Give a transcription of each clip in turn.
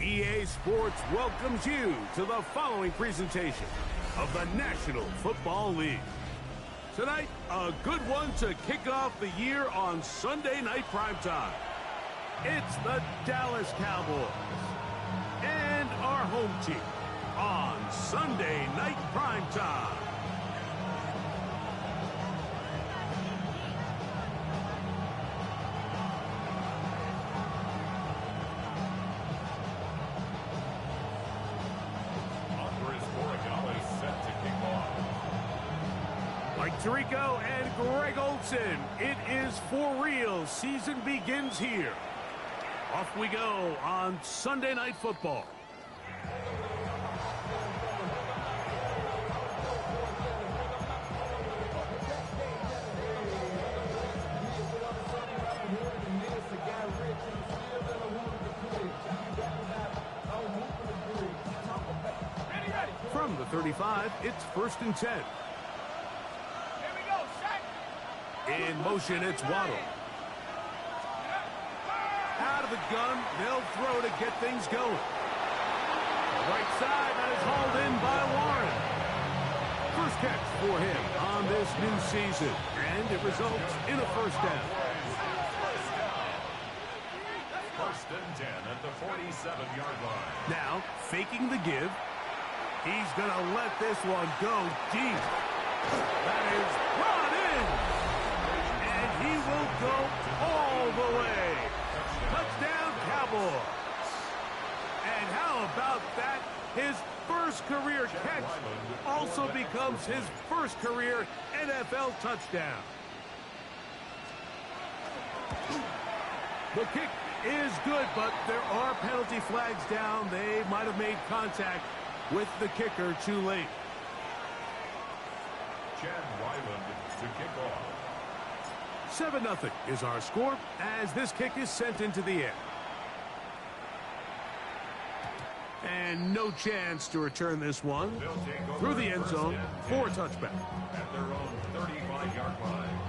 EA Sports welcomes you to the following presentation of the National Football League. Tonight, a good one to kick off the year on Sunday Night Primetime. It's the Dallas Cowboys and our home team on Sunday Night Primetime. Tirico and Greg Olsen. It is for real. Season begins here. Off we go on Sunday Night Football. From the 35, it's 1st and 10. In motion, it's Waddle. Out of the gun, they'll throw to get things going. Right side, that is hauled in by Warren. First catch for him on this new season, and it results in a first down. 1st and 10 at the 47-yard line. Now, faking the give. He's going to let this one go deep. That is brought in. He will go all the way. Touchdown, Cowboys. And how about that? His first career catch also becomes his first career NFL touchdown. The kick is good, but there are penalty flags down. They might have made contact with the kicker too late. Chad Ryland to kick off. 7-0 is our score as this kick is sent into the air. And no chance to return this one through the end zone for a touchback. At their own 35-yard line.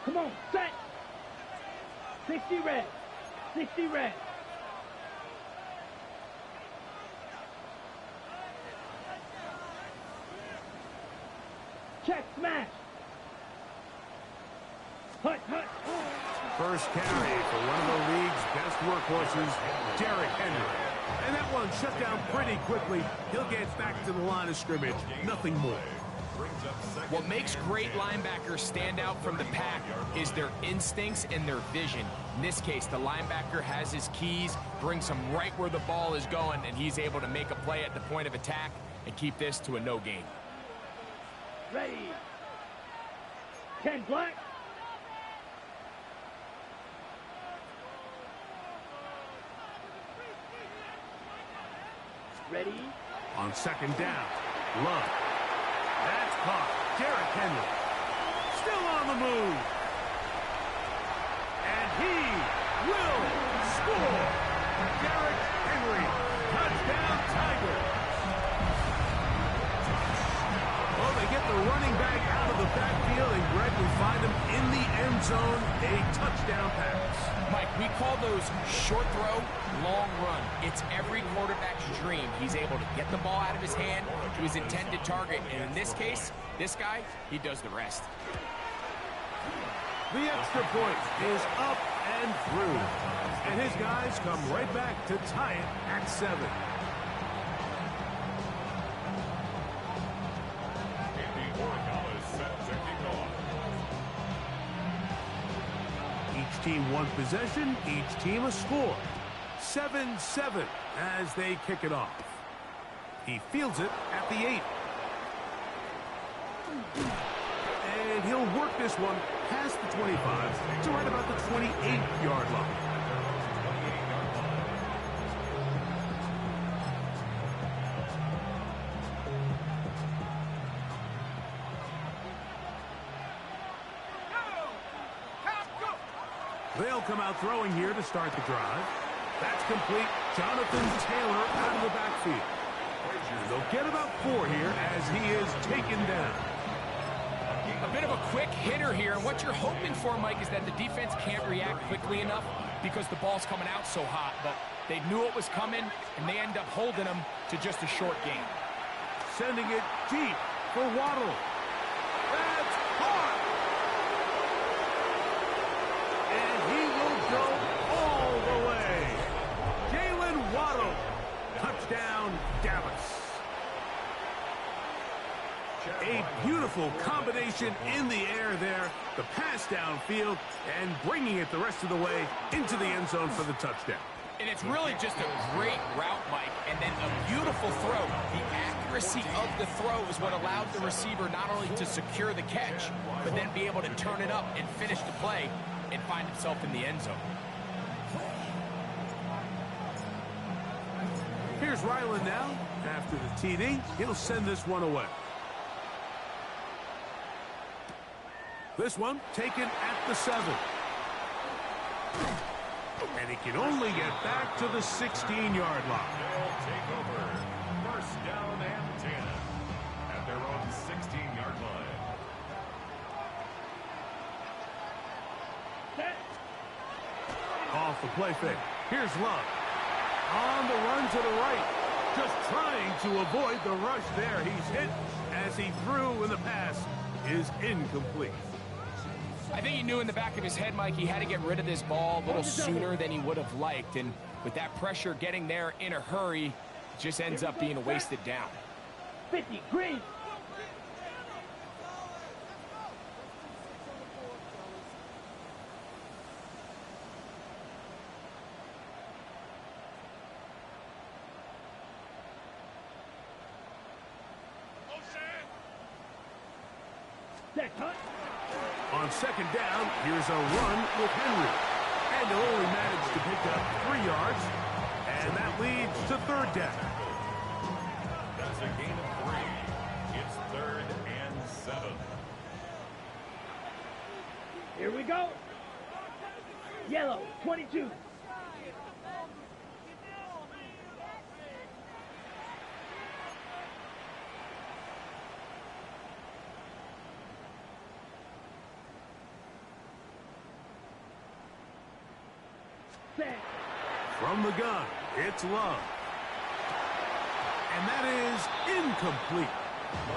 Come on, set! 60 red. 60 red. Check smash. Hut, hut. First carry for one of the league's best workhorses, Derrick Henry. And that one shut down pretty quickly. He'll get back to the line of scrimmage. Nothing more. What makes great linebackers stand out from the pack is their instincts and their vision. In this case, the linebacker has his keys, brings him right where the ball is going, and he's able to make a play at the point of attack and keep this to a no gain. Ready. 10 black. Ready. On 2nd down, Love. That's caught. Derrick Henry. Still on the move. And he will score. Derrick Henry. Touchdown, Tigers. Well, they get the running back out of the backfield, and Greg will find him in the end zone. A touchdown pass. Mike, we call those short throw, long run. It's every quarterback's dream. He's able to get the ball out of his hand to his intended target. And in this case, this guy, he does the rest. The extra point is up and through. And his guys come right back to tie it at 7. Each team one possession, each team a score. 7-7 as they kick it off. He fields it at the 8. And he'll work this one past the 25 to right about the 28-yard line. They'll come out throwing here to start the drive. That's complete. Jonathan Taylor out of the backfield. They'll get about 4 here as he is taken down. A bit of a quick hitter here, and what you're hoping for, Mike, is that the defense can't react quickly enough because the ball's coming out so hot, but they knew it was coming, and they end up holding them to just a short gain. Sending it deep for Waddle. That's caught! And he will go all the way. Jalen Waddle. Touchdown, Dallas. A beautiful combination in the air there. The pass downfield and bringing it the rest of the way into the end zone for the touchdown. And it's really just a great route, Mike, and then a beautiful throw. The accuracy of the throw is what allowed the receiver not only to secure the catch, but then be able to turn it up and finish the play and find himself in the end zone. Here's Ryland now. After the TD, he'll send this one away. This one taken at the 7. And he can only get back to the 16-yard line. They'll take over. First down and 10 at their own 16-yard line. Off the play fake. Here's Love. On the run to the right. Just trying to avoid the rush there. He's hit as he threw, and the pass is incomplete. I think he knew in the back of his head, Mike, he had to get rid of this ball a little sooner than he would have liked. And with that pressure getting there in a hurry, it just ends up being a wasted down. 50, green. On second down, here's a run with Henry. And they'll only manage to pick up 3 yards. And that leads to third down. That's a gain of 3. It's 3rd and 7. Here we go. Yellow, 22. From the gun, it's Love. And that is incomplete.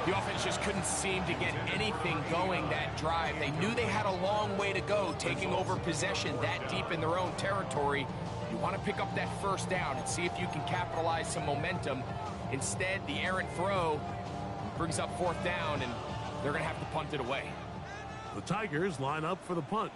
The offense just couldn't seem to get anything going that drive. They knew they had a long way to go, taking over possession that deep in their own territory. You want to pick up that first down and see if you can capitalize some momentum. Instead, the errant throw brings up 4th down, and they're going to have to punt it away. The Tigers line up for the punt.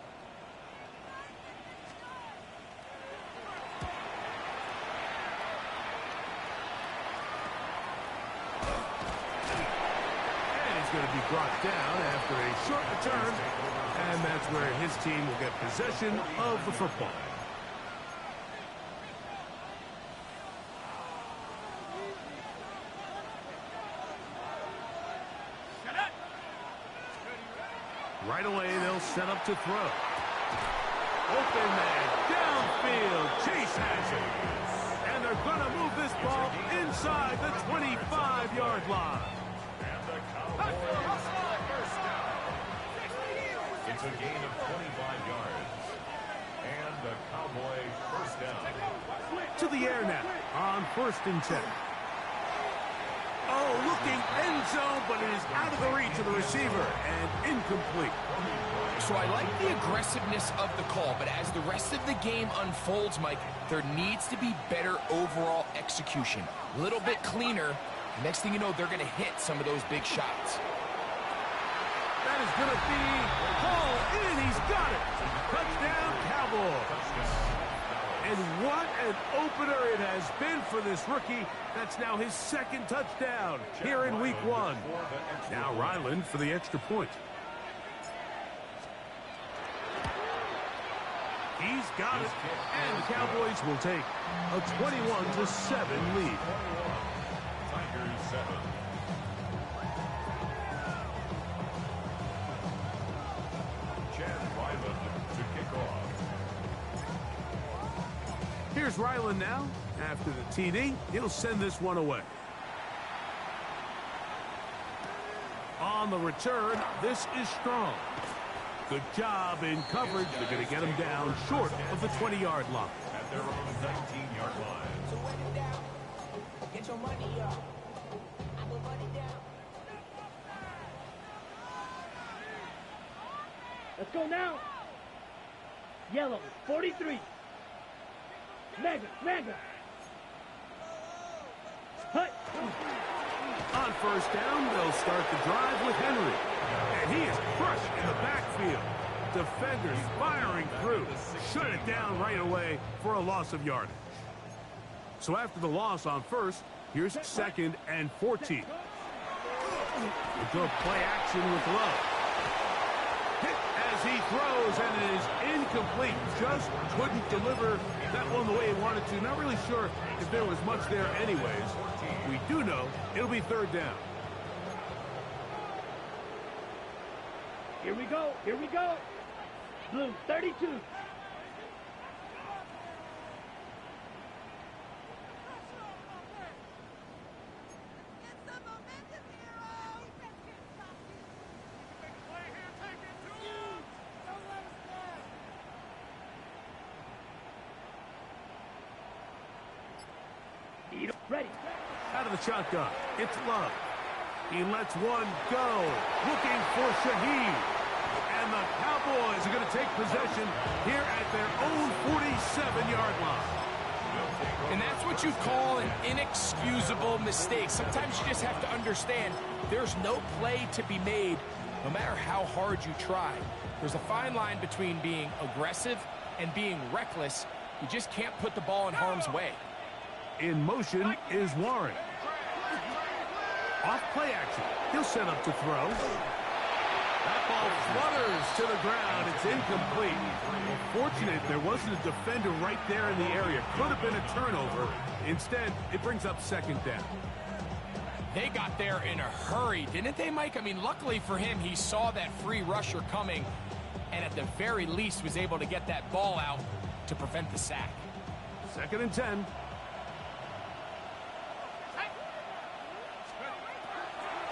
Going to be brought down after a short return, and that's where his team will get possession of the football. Right away, they'll set up to throw. Open man, downfield, Chase has it. And they're going to move this ball inside the 25-yard line. It's a gain of 25 yards. And the Cowboy first down. To the air now on 1st and 10. Oh, looking end zone, but it is out of the reach of the receiver and incomplete. So I like the aggressiveness of the call, but as the rest of the game unfolds, Mike, there needs to be better overall execution. A little bit cleaner. Next thing you know, they're going to hit some of those big shots. That is going to be hauled in. He's got it. Touchdown, Cowboys. And what an opener it has been for this rookie. That's now his 2nd touchdown here in week 1. Now Ryland for the extra point. He's got it. And the Cowboys will take a 21-7 lead. Tigers 7. Chad Ryland to kick off. Here's Ryland now. After the TD, he'll send this one away. On the return, this is strong. Good job in coverage. They're going to get him down short of the 20-yard line. At their own 19-yard line. So run it down. Get your money up. I will run it down. Let's go now. Yellow, 43. Mega. Hut. On first down, they'll start the drive with Henry. And he is crushed in the backfield. Defenders firing through. Shut it down right away for a loss of yardage. So after the loss on first, here's 2nd and 14. A good play action with Love. Hit as he throws, and it is incomplete. Just couldn't deliver that one the way he wanted to. Not really sure if there was much there anyways. We do know it'll be 3rd down. Here we go. Blue, 32. Ready. Out of the shotgun, it's Love. He lets one go, looking for Shaheed. And the Cowboys are going to take possession here at their own 47-yard line. And that's what you call an inexcusable mistake. Sometimes you just have to understand there's no play to be made, no matter how hard you try. There's a fine line between being aggressive and being reckless. You just can't put the ball in harm's way. In motion is Warren. Off play action. He'll set up to throw. That ball flutters to the ground. It's incomplete. Fortunate there wasn't a defender right there in the area. Could have been a turnover. Instead, it brings up 2nd down. They got there in a hurry, didn't they, Mike? I mean, luckily for him, he saw that free rusher coming and at the very least was able to get that ball out to prevent the sack. 2nd and 10.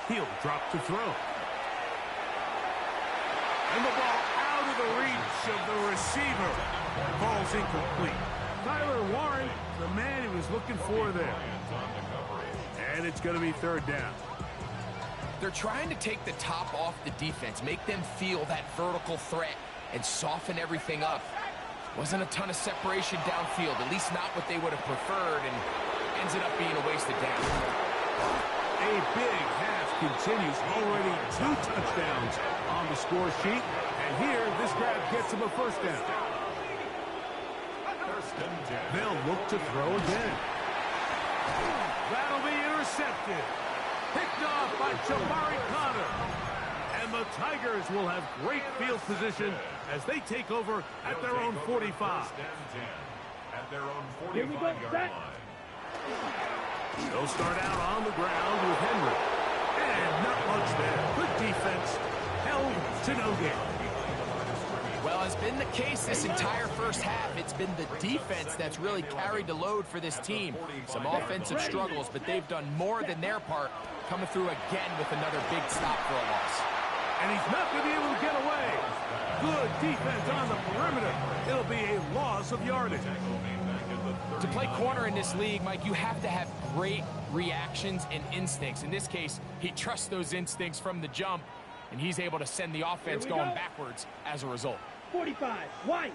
He'll drop to throw. And the ball out of the reach of the receiver. Ball's incomplete. Tyler Warren, the man he was looking for there. And it's going to be 3rd down. They're trying to take the top off the defense, make them feel that vertical threat, and soften everything up. Wasn't a ton of separation downfield, at least not what they would have preferred, and ends up being a wasted down. A big half continues. Already 2 touchdowns on the score sheet. And here, this grab gets him a 1st down. They'll look to throw again. That'll be intercepted. Picked off by Jamari Connor. And the Tigers will have great field position as they take over at their own 45. At their own Here we go, 45-yard set. line. They'll start out on the ground with Henry. And not much there. Good defense. Held to no gain. Well, has been the case this entire first half. It's been the defense that's really carried the load for this team. Some offensive struggles, but they've done more than their part, coming through again with another big stop for a loss. And he's not going to be able to get away. Good defense on the perimeter. It'll be a loss of yardage. To play corner in this league, Mike, you have to have great reactions and instincts. In this case, he trusts those instincts from the jump, and he's able to send the offense going backwards as a result. 45, White.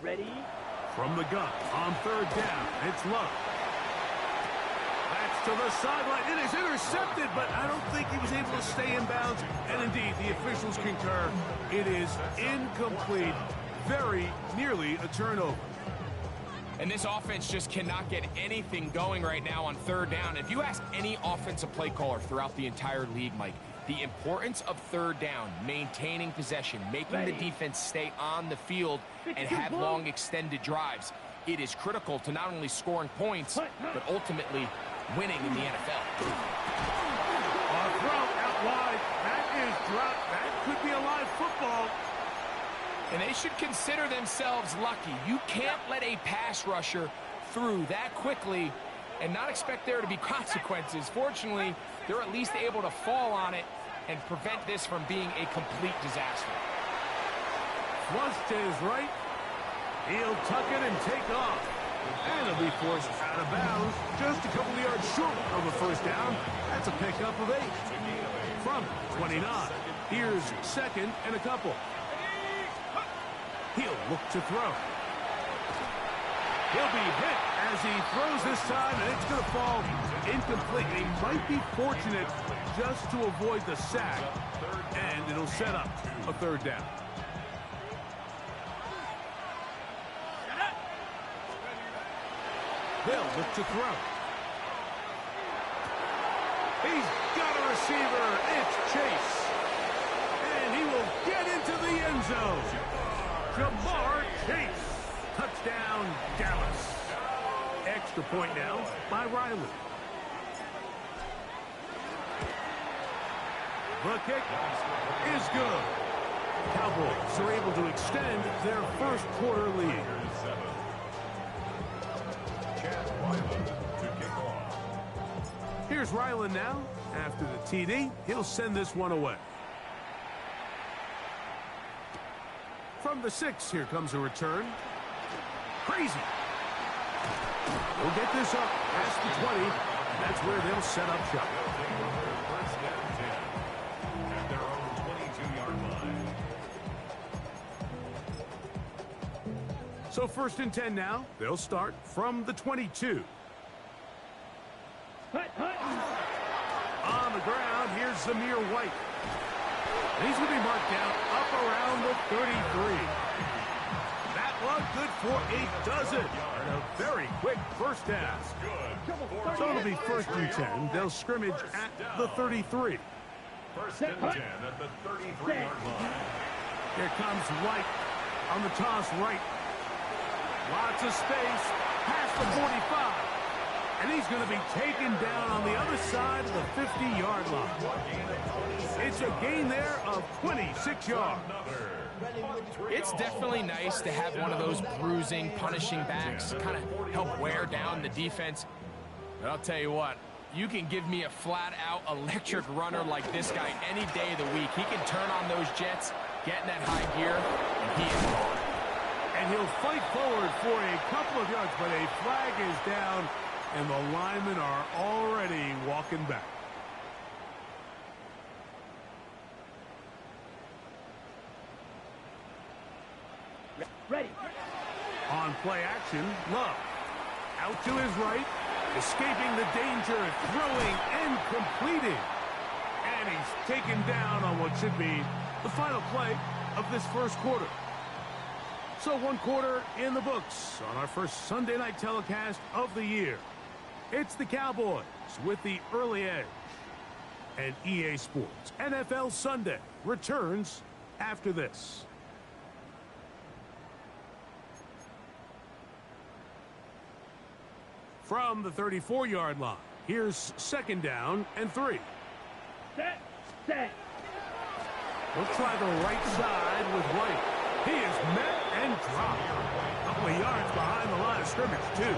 Ready. From the gun on 3rd down, it's Love. That's to the sideline. It is intercepted, but I don't think he was able to stay in bounds. And indeed, the officials concur. It is incomplete. Very nearly a turnover. And this offense just cannot get anything going right now on 3rd down. If you ask any offensive play caller throughout the entire league, Mike, the importance of 3rd down, maintaining possession, making the defense stay on the field and have long extended drives, it is critical to not only scoring points, but ultimately winning in the NFL. A throw out wide. That is Nice drop. That could be a live football. And they should consider themselves lucky. You can't let a pass rusher through that quickly and not expect there to be consequences. Fortunately, they're at least able to fall on it and prevent this from being a complete disaster. Flush to his right. He'll tuck it and take off. And he'll be forced out of bounds just a couple of yards short of a first down. That's a pickup of 8. From 29. Here's second and a couple. He'll look to throw. He'll be hit as he throws this time, and it's going to fall incomplete. He might be fortunate just to avoid the sack, and it'll set up a third down. They'll look to throw. He's got a receiver. It's Chase. And he will get into the end zone. Jamar Chase. Touchdown, Dallas. Extra point now by Riley. The kick is good. Cowboys are able to extend their first quarter lead. Here's Ryland now. After the TD, he'll send this one away. From the 6, here comes a return. Crazy. We'll get this up past the 20. That's where they'll set up shop. First down 10 at their own 22-yard line. So first and 10 now. They'll start from the 22. On the ground, here's Zamir White. And he's going to be marked down up around the 33. That one good for a dozen. And a very quick first down. So it'll be first and 10. They'll scrimmage at the 33. First and 10 at the 33-yard line. Here comes White on the toss right. Lots of space past the 45. And he's going to be taken down on the other side of the 50-yard line. It's a gain there of 26 yards. It's definitely nice to have one of those bruising, punishing backs kind of help wear down the defense. But I'll tell you what, you can give me a flat-out electric runner like this guy any day of the week. He can turn on those jets, get in that high gear, and he is gone. And he'll fight forward for a couple of yards, but a flag is down, and the linemen are already walking back. Ready. On play action, Love. Out to his right, escaping the danger, throwing and completing. And he's taken down on what should be the final play of this first quarter. So one quarter in the books on our first Sunday night telecast of the year. It's the Cowboys with the early edge. And EA Sports NFL Sunday returns after this. From the 34-yard line, here's second down and 3. Set. Set. We'll try the right side with White. He is met and dropped. A couple of yards behind the line of scrimmage, too.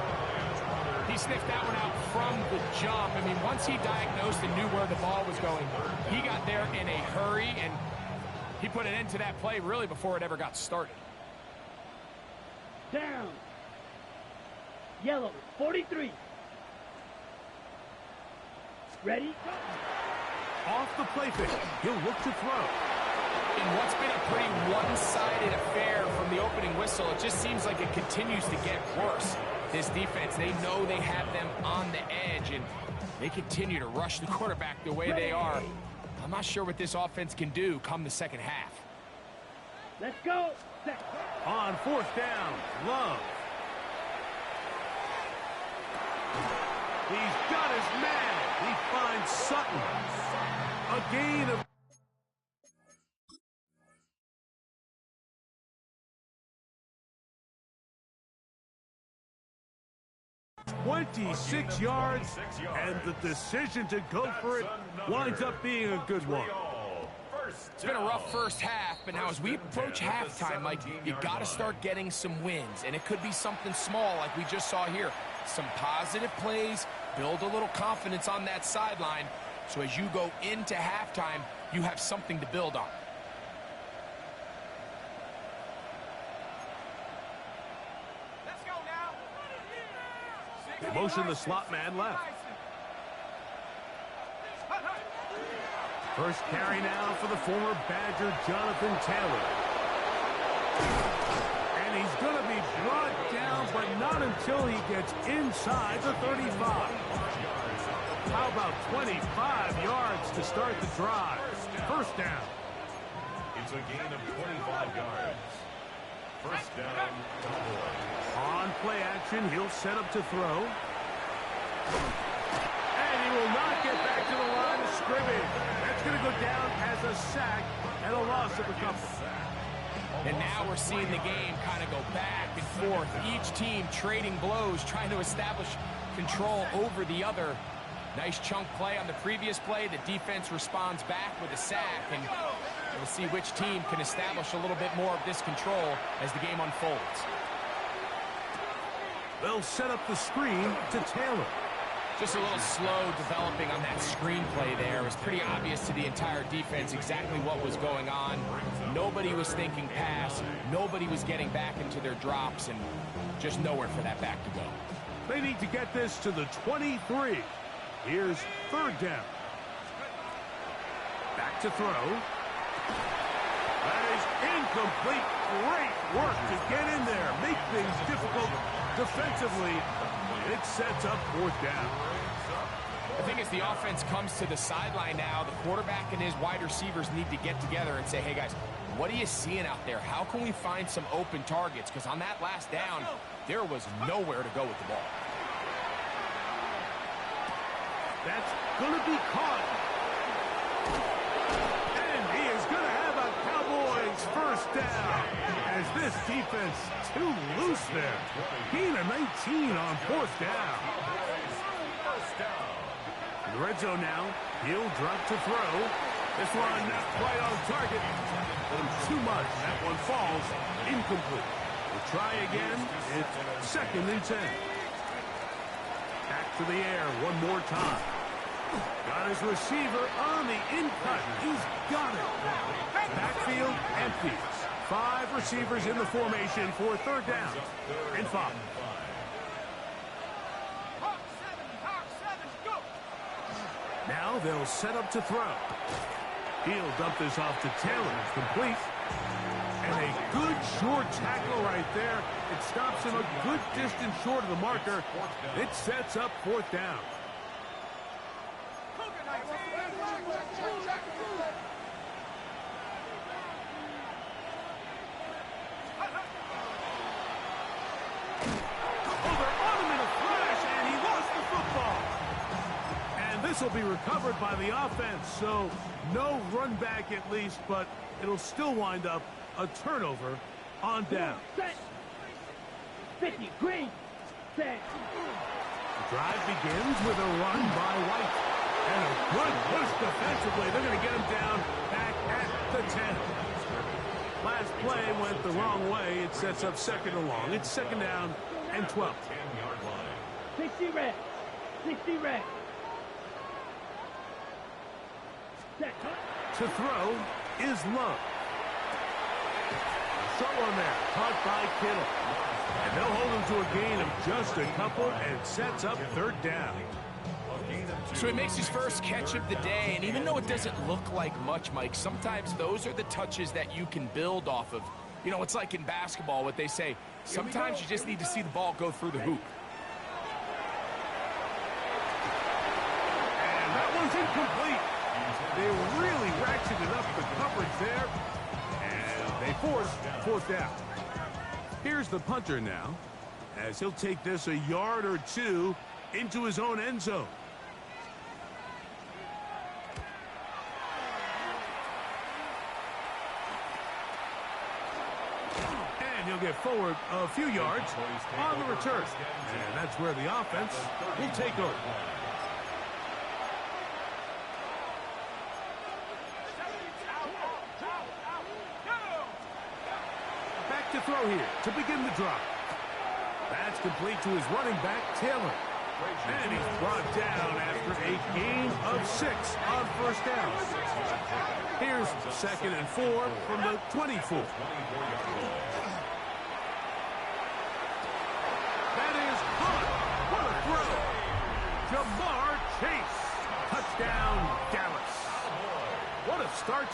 He sniffed that one out from the jump. I mean, once he diagnosed and knew where the ball was going, he got there in a hurry, and he put an end to that play really before it ever got started. Down. Yellow, 43. Ready? Off the play fake. He'll look to throw. In what's been a pretty one-sided affair from the opening whistle, it just seems like it continues to get worse. This defense, they know they have them on the edge, and they continue to rush the quarterback the way they are. I'm not sure what this offense can do come the second half. Let's go. Set. On fourth down, Love. He's got his man. He finds Sutton. A gain of 26 yards, and the decision to go for it winds up being a good one. It's been a rough first half, but now as we approach halftime, Mike, you got to start getting some wins, and it could be something small like we just saw here. Some positive plays, build a little confidence on that sideline, so as you go into halftime, you have something to build on. Let's go now. They motion the slot man left. First carry now for the former Badger, Jonathan Taylor. And he's going to be brought down, but not until he gets inside the 35. How about 25 yards to start the drive? First down. It's a gain of 25 yards. First down, Cowboys. On play action, he'll set up to throw. And he will not get back to the line of scrimmage. That's going to go down as a sack and a loss of a couple. And now we're seeing the game kind of go back and forth. Each team trading blows, trying to establish control over the other. Nice chunk play on the previous play. The defense responds back with a sack, and we'll see which team can establish a little bit more of this control as the game unfolds. They'll set up the screen to Taylor. Just a little slow developing on that screenplay there. It was pretty obvious to the entire defense exactly what was going on. Nobody was thinking pass. Nobody was getting back into their drops, and just nowhere for that back to go. They need to get this to the 23. Here's third down. Back to throw. That is incomplete. Great work to get in there. Make things difficult defensively. It sets up fourth down. The thing is, the offense comes to the sideline now. The quarterback and his wide receivers need to get together and say, hey, guys, what are you seeing out there? How can we find some open targets? Because on that last down, there was nowhere to go with the ball. That's going to be caught. And he is going to have a Cowboys first down. As this defense too loose there. Gain of 19 on fourth down. In the red zone now. He'll drop to throw. This one not quite on target. But too much. That one falls incomplete. We'll try again. It's second and 10. Back to the air one more time. Got his receiver on the in-cut. He's got it. Backfield empty. 5 receivers in the formation for third down and 5. Now they'll set up to throw. He'll dump this off to Taylor. Complete. And a good short tackle right there. It stops him a good distance short of the marker. It sets up fourth down. This will be recovered by the offense, so no run back at least, but it'll still wind up a turnover on down. 50, green, set. The drive begins with a run by White. And a good push defensively. They're going to get him down back at the 10. Last play went the wrong way. It sets up second and long. It's second down and 12. 10-yard line. 60 red, 60 red. To throw is Love. Short one there, caught by Kittle. And they'll hold him to a gain of just a couple and sets up third down. So he makes his first catch of the day, and even though it doesn't look like much, Mike, sometimes those are the touches that you can build off of. You know, it's like in basketball, what they say, sometimes you just need to see the ball go through the hoop. And that one's incomplete. They really ratcheted up the coverage there, and they force fourth down. Here's the punter now, as he'll take this a yard or two into his own end zone. And he'll get forward a few yards on the return. And that's where the offense will take over. to throw here to begin the drive. That's complete to his running back, Taylor. And he's brought down after a gain of 6 on first down. Here's 2nd and 4 from the 24. That is caught. What a throw. Jamar Chase. Touchdown, Dallas. What a start.